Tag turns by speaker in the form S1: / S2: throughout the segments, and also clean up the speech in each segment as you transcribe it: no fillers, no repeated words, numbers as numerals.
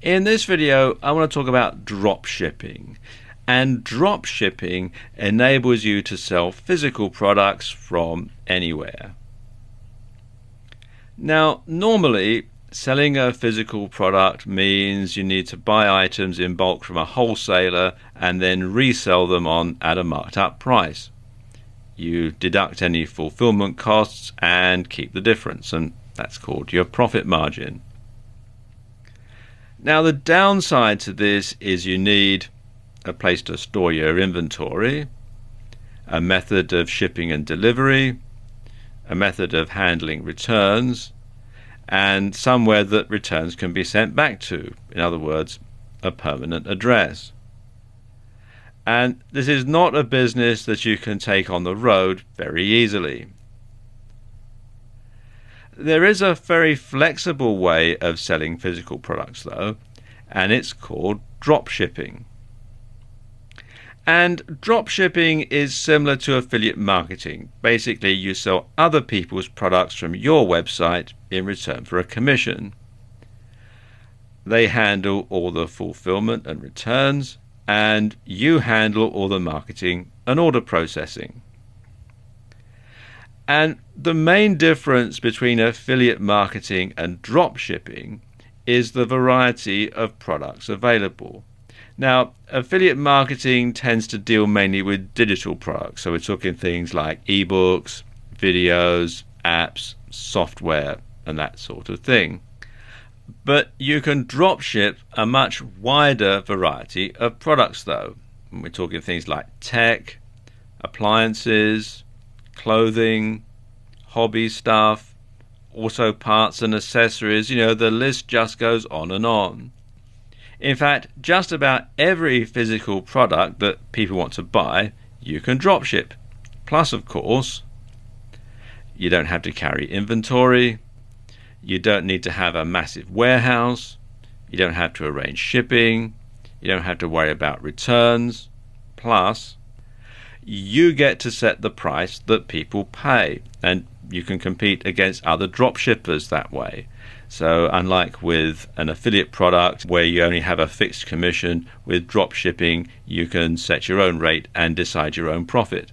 S1: In this video, I want to talk about dropshipping. And dropshipping enables you to sell physical products from anywhere. Now, normally, selling a physical product means you need to buy items in bulk from a wholesaler and then resell them on at a marked up price. You deduct any fulfillment costs and keep the difference, and that's called your profit margin. Now, the downside to this is you need a place to store your inventory, a method of shipping and delivery, a method of handling returns, and somewhere that returns can be sent back to. In other words, a permanent address. And this is not a business that you can take on the road very easily. There is a very flexible way of selling physical products though, and it's called dropshipping. And dropshipping is similar to affiliate marketing. Basically, you sell other people's products from your website in return for a commission. They handle all the fulfillment and returns, and you handle all the marketing and order processing. And the main difference between affiliate marketing and dropshipping is the variety of products available. Now, affiliate marketing tends to deal mainly with digital products, so we're talking things like ebooks, videos, apps, software, and that sort of thing. But you can dropship a much wider variety of products though. We're talking things like tech, appliances, clothing, hobby stuff, auto parts and accessories. The list just goes on and on. In fact, just about every physical product that people want to buy, you can dropship. Plus, of course, you don't have to carry inventory. You don't need to have a massive warehouse. You don't have to arrange shipping. You don't have to worry about returns. Plus, you get to set the price that people pay, and you can compete against other dropshippers that way. So unlike with an affiliate product where you only have a fixed commission, with dropshipping you can set your own rate and decide your own profit.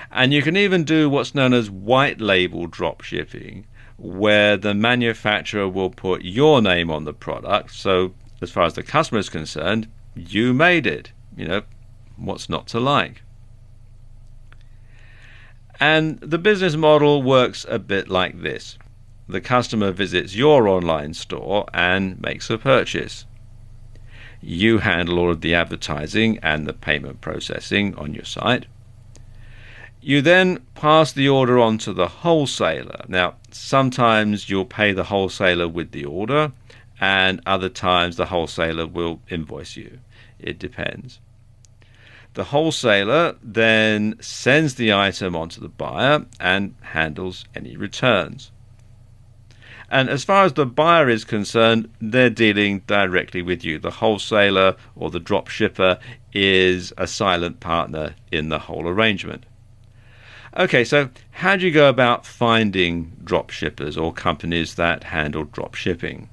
S1: And you can even do what's known as white label dropshipping, where the manufacturer will put your name on the product, so as far as the customer is concerned, you made it. What's not to like? And the business model works a bit like this. The customer visits your online store and makes a purchase. You handle all of the advertising and the payment processing on your site. You then pass the order on to the wholesaler. Now, sometimes you'll pay the wholesaler with the order, and other times the wholesaler will invoice you. It depends. The wholesaler then sends the item on to the buyer and handles any returns. And as far as the buyer is concerned, they're dealing directly with you. The wholesaler or the dropshipper is a silent partner in the whole arrangement. Okay, so how do you go about finding dropshippers or companies that handle dropshipping?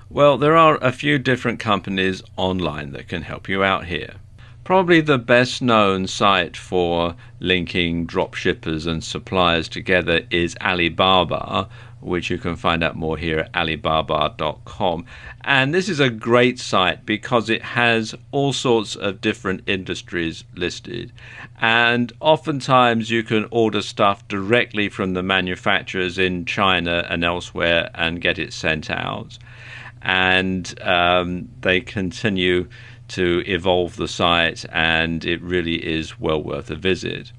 S1: Well, there are a few different companies online that can help you out here. Probably the best known site for linking dropshippers and suppliers together is Alibaba, which you can find out more here at alibaba.com. And this is a great site because it has all sorts of different industries listed. And oftentimes you can order stuff directly from the manufacturers in China and elsewhere and get it sent out. And they continue to evolve the site, and it really is well worth a visit.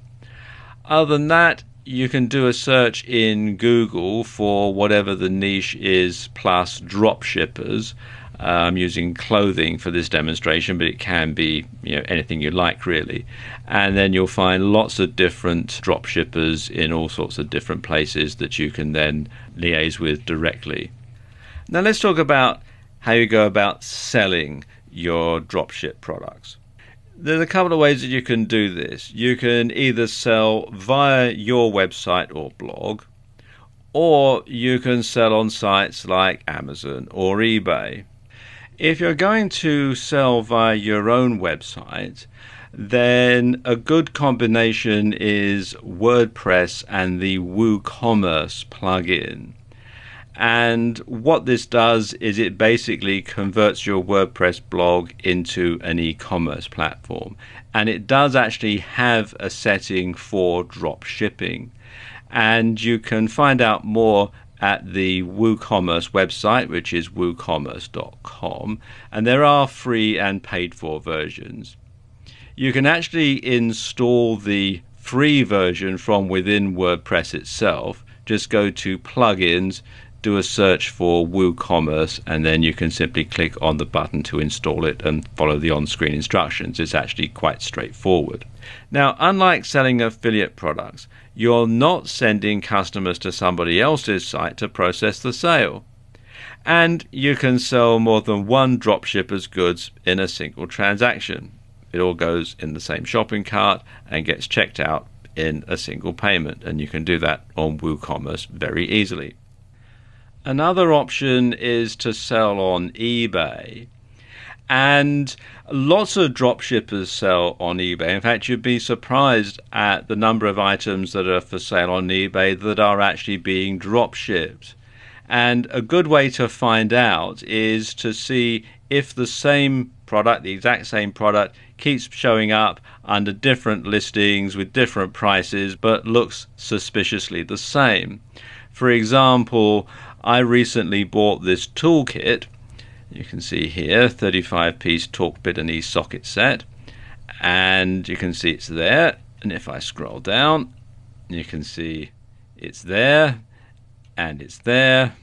S1: Other than that, you can do a search in Google for whatever the niche is plus dropshippers. I'm using clothing for this demonstration, but it can be anything you like really. And then you'll find lots of different dropshippers in all sorts of different places that you can then liaise with directly. Now let's talk about how you go about selling your dropship products. There's a couple of ways that you can do this. You can either sell via your website or blog, or you can sell on sites like Amazon or eBay. If you're going to sell via your own website, then a good combination is WordPress and the WooCommerce plugin. And what this does is it basically converts your WordPress blog into an e-commerce platform. And it does actually have a setting for drop shipping. And you can find out more at the WooCommerce website, which is woocommerce.com. And there are free and paid for versions. You can actually install the free version from within WordPress itself. Just go to plugins, do a search for WooCommerce, and then you can simply click on the button to install it and follow the on-screen instructions. It's actually quite straightforward. Now, unlike selling affiliate products, you're not sending customers to somebody else's site to process the sale. And you can sell more than one dropshipper's goods in a single transaction. It all goes in the same shopping cart and gets checked out in a single payment, and you can do that on WooCommerce very easily. Another option is to sell on eBay, and lots of dropshippers sell on eBay. In fact, you'd be surprised at the number of items that are for sale on eBay that are actually being dropshipped. And a good way to find out is to see if the same product, the exact same product, keeps showing up under different listings with different prices but looks suspiciously the same. For example, I recently bought this toolkit. You can see here, 35-piece torque bit and e-socket set, and you can see it's there. And if I scroll down, you can see it's there, and it's there,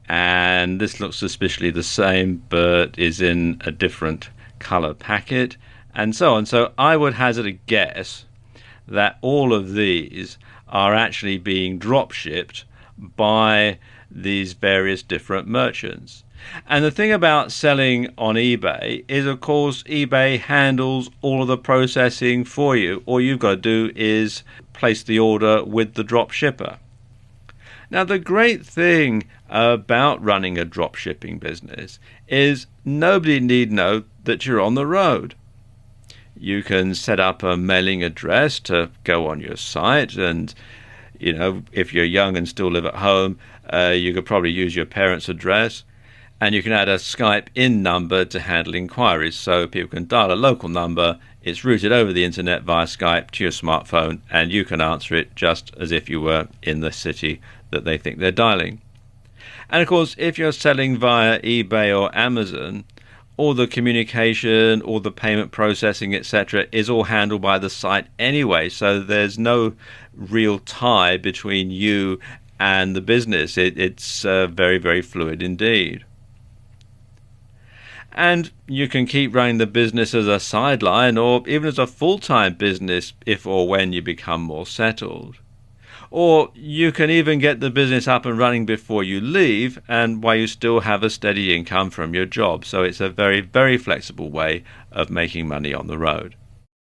S1: and this looks suspiciously the same but is in a different color packet, and so on. So I would hazard a guess that all of these are actually being drop shipped by these various different merchants. And the thing about selling on eBay is, of course, eBay handles all of the processing for you. All you've got to do is place the order with the drop shipper. Now, the great thing about running a drop shipping business is nobody need know that you're on the road. You can set up a mailing address to go on your site, and if you're young and still live at home, you could probably use your parents' address, and you can add a Skype in number to handle inquiries, so people can dial a local number. It's routed over the internet via Skype to your smartphone, and you can answer it just as if you were in the city that they think they're dialing. And of course, if you're selling via eBay or Amazon, all the communication, all the payment processing, etc., is all handled by the site anyway, so there's no real tie between you and the business. It's very, very fluid indeed. And you can keep running the business as a sideline or even as a full-time business if or when you become more settled. Or you can even get the business up and running before you leave, and while you still have a steady income from your job. So it's a very, very flexible way of making money on the road.